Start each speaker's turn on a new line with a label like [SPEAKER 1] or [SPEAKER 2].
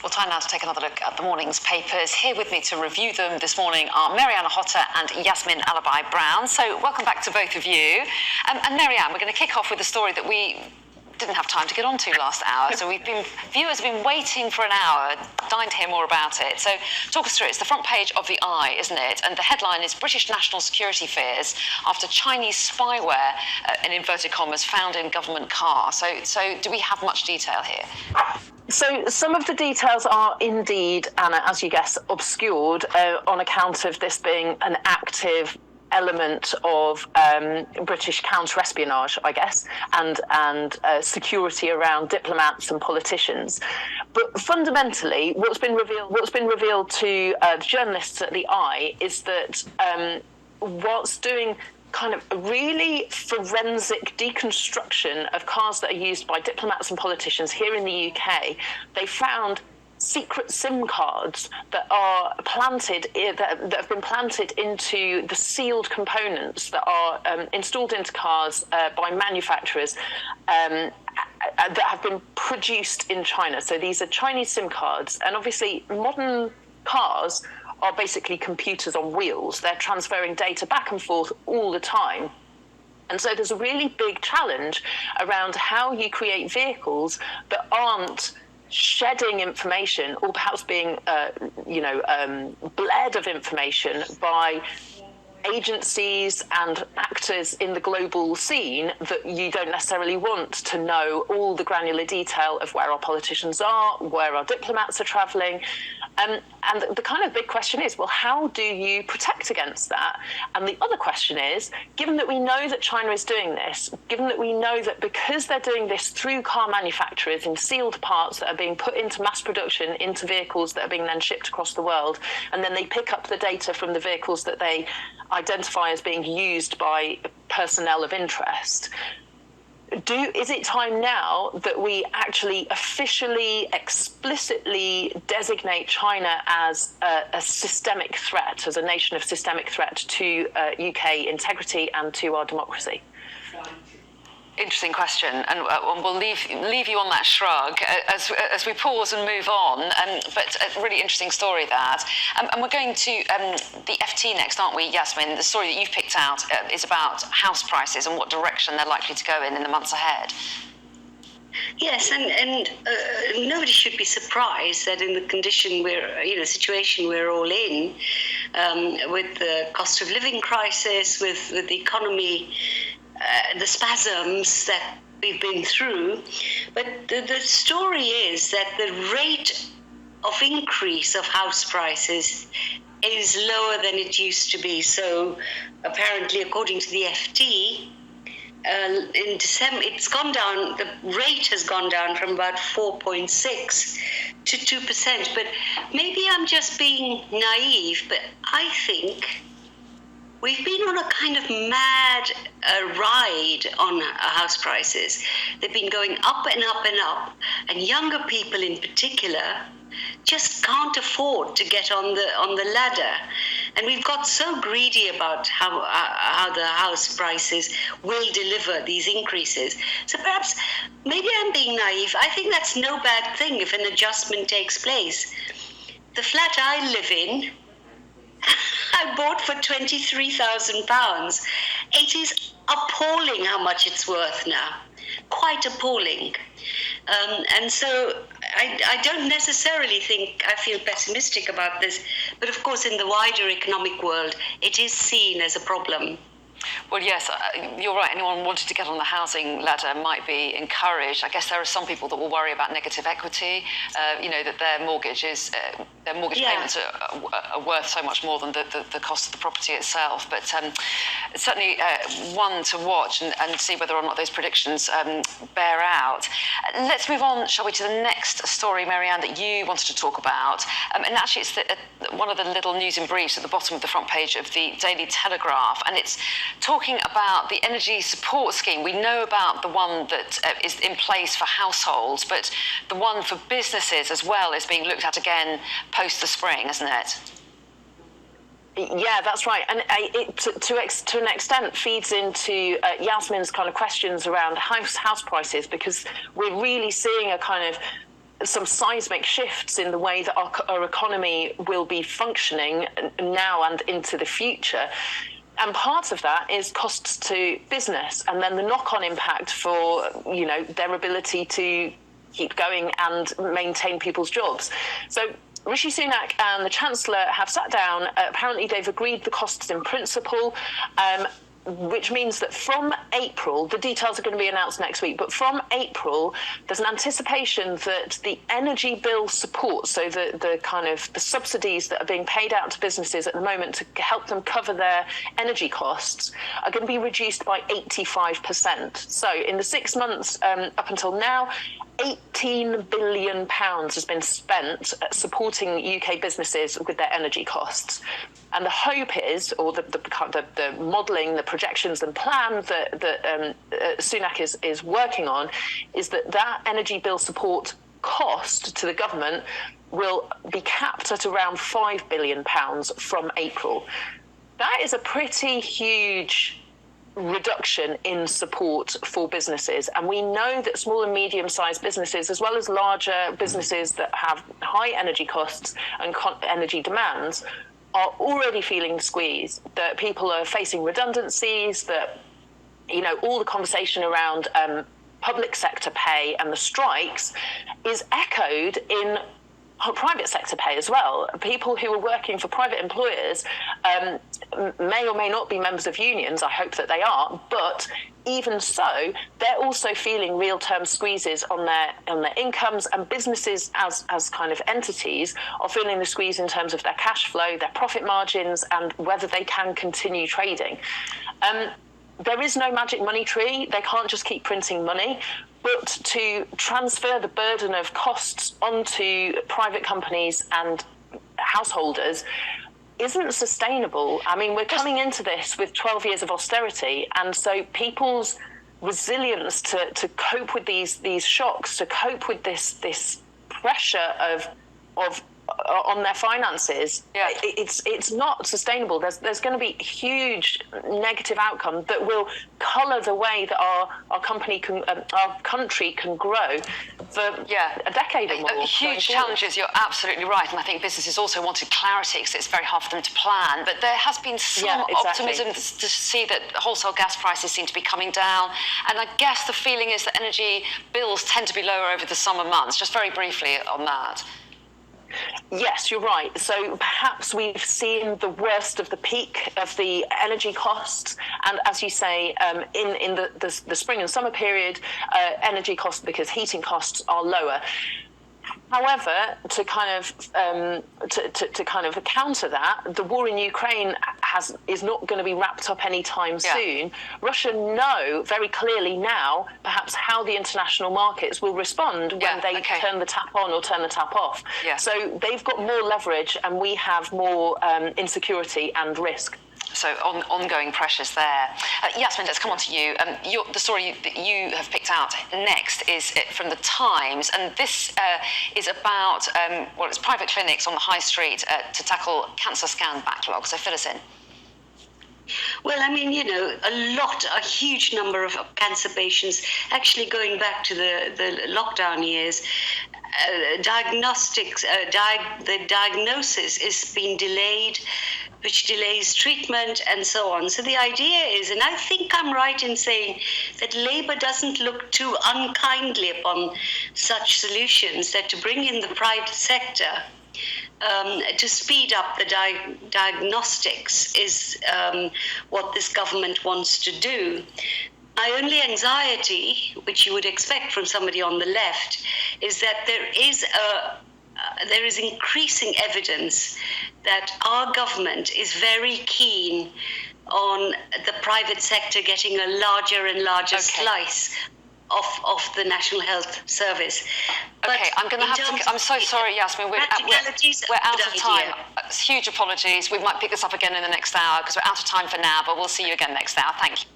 [SPEAKER 1] Well, time now to take another look at the morning's papers. Here with me to review them this morning are Marianne Hotter and Yasmin Alabai-Brown. So welcome back to both of you. And Marianne, we're going to kick off with a story that we didn't have time to get onto last hour. So viewers have been waiting for an hour, dying to hear more about it. So talk us through it. It's the front page of The Eye, isn't it? And the headline is British national security fears after Chinese spyware, in inverted commas, found in government car. So do we have much detail here?
[SPEAKER 2] So some of the details are indeed, Anna, as you guess, obscured on account of this being an active element of British counter-espionage, I guess, and security around diplomats and politicians. But fundamentally, what's been revealed to journalists at The Eye is that whilst doing kind of a really forensic deconstruction of cars that are used by diplomats and politicians here in the UK, they found secret SIM cards that are planted, that have been planted into the sealed components that are installed into cars by manufacturers that have been produced in China. So these are Chinese SIM cards, and obviously modern cars are basically computers on wheels. They're transferring data back and forth all the time. And so there's a really big challenge around how you create vehicles that aren't shedding information or perhaps being, bled of information by agencies and actors in the global scene that you don't necessarily want to know all the granular detail of where our politicians are, where our diplomats are travelling. And the kind of big question is, well, how do you protect against that? And the other question is, given that we know that China is doing this, given that we know that because they're doing this through car manufacturers in sealed parts that are being put into mass production, into vehicles that are being then shipped across the world, and then they pick up the data from the vehicles that they identify as being used by personnel of interest, is it time now that we actually officially, explicitly designate China as a systemic threat, as a nation of systemic threat to UK integrity and to our democracy?
[SPEAKER 1] Interesting question, and we'll leave you on that shrug as we pause and move on. But a really interesting story that, and we're going to the FT next, aren't we, Yasmin? The story that you've picked out is about house prices and what direction they're likely to go in the months ahead.
[SPEAKER 3] Yes, and nobody should be surprised that in the situation we're all in, with the cost of living crisis, with the economy, the spasms that we've been through. But the story is that the rate of increase of house prices is lower than it used to be. So apparently, according to the FT, in December, it's gone down, the rate has gone down from about 4.6 to 2%. But maybe I'm just being naive, but I think we've been on a kind of mad ride on house prices. They've been going up and up and up, and younger people in particular just can't afford to get on the ladder. And we've got so greedy about how the house prices will deliver these increases. So perhaps, maybe I'm being naive. I think that's no bad thing if an adjustment takes place. The flat I live in, I bought for £23,000. It is appalling how much it's worth now. Quite appalling. And so I don't necessarily think I feel pessimistic about this, but of course in the wider economic world, it is seen as a problem.
[SPEAKER 1] Well, yes, you're right. Anyone wanting to get on the housing ladder might be encouraged. I guess there are some people that will worry about negative equity, that their mortgage payments are worth so much more than the cost of the property itself. But certainly one to watch and see whether or not those predictions bear out. Let's move on, shall we, to the next story, Marianne, that you wanted to talk about. And actually, it's one of the little news in briefs at the bottom of the front page of the Daily Telegraph, and it's talking about the energy support scheme. We know about the one that is in place for households, but the one for businesses as well is being looked at again post the spring, isn't it?
[SPEAKER 2] Yeah, that's right. And it, to an extent, feeds into Yasmin's kind of questions around house prices, because we're really seeing a kind of some seismic shifts in the way that our economy will be functioning now and into the future. And part of that is costs to business, and then the knock-on impact for, their ability to keep going and maintain people's jobs. So Rishi Sunak and the Chancellor have sat down. Apparently, they've agreed the costs in principle, which means that from April, the details are going to be announced next week, but from April, there's an anticipation that the energy bill support, so the kind of the subsidies that are being paid out to businesses at the moment to help them cover their energy costs, are going to be reduced by 85%. So in the 6 months up until now, £18 billion has been spent supporting UK businesses with their energy costs. And the hope is, or the modelling, the projections and plan that Sunak is working on, is that energy bill support cost to the government will be capped at around £5 billion from April. That is a pretty huge reduction in support for businesses, and we know that small and medium-sized businesses, as well as larger businesses that have high energy costs and energy demands, are already feeling squeezed, that people are facing redundancies, that all the conversation around public sector pay and the strikes is echoed in private sector pay as well. People who are working for private employers may or may not be members of unions. I hope that they are, but even so, they're also feeling real-term squeezes on their incomes, and businesses as kind of entities are feeling the squeeze in terms of their cash flow, their profit margins, and whether they can continue trading. There is no magic money tree. They can't just keep printing money. But to transfer the burden of costs onto private companies and householders isn't sustainable. I mean, we're coming into this with 12 years of austerity, and so people's resilience to cope with these shocks, to cope with this pressure of on their finances, it's not sustainable. There's going to be huge negative outcome that will colour the way that our country can grow for a decade or more.
[SPEAKER 1] Huge challenges. You're absolutely right, and I think businesses also wanted clarity because it's very hard for them to plan. But there has been some optimism to see that wholesale gas prices seem to be coming down, and I guess the feeling is that energy bills tend to be lower over the summer months. Just very briefly on that.
[SPEAKER 2] Yes, you're right. So perhaps we've seen the worst of the peak of the energy costs, and as you say, in the spring and summer period, energy costs, because heating costs are lower. However, to kind of counter that, the war in Ukraine is not going to be wrapped up anytime soon. Russia know very clearly now, perhaps, how the international markets will respond when they turn the tap on or turn the tap off. Yeah. So they've got more leverage, and we have more insecurity and risk.
[SPEAKER 1] So ongoing pressures there. Yasmin, let's come on to you. The story that you have picked out next is from The Times, and this is about, it's private clinics on the high street to tackle cancer scan backlog. So fill us in.
[SPEAKER 3] Well, I mean, a huge number of cancer patients, actually going back to the lockdown years, the diagnosis is being delayed, which delays treatment and so on. So the idea is, and I think I'm right in saying that Labour doesn't look too unkindly upon such solutions, that to bring in the private sector to speed up the diagnostics is what this government wants to do. My only anxiety, which you would expect from somebody on the left, is that there is increasing evidence that our government is very keen on the private sector getting a larger and larger slice of the National Health Service.
[SPEAKER 1] Okay, I'm so sorry, Yasmin. We're out of time. Huge apologies. We might pick this up again in the next hour because we're out of time for now, but we'll see you again next hour. Thank you.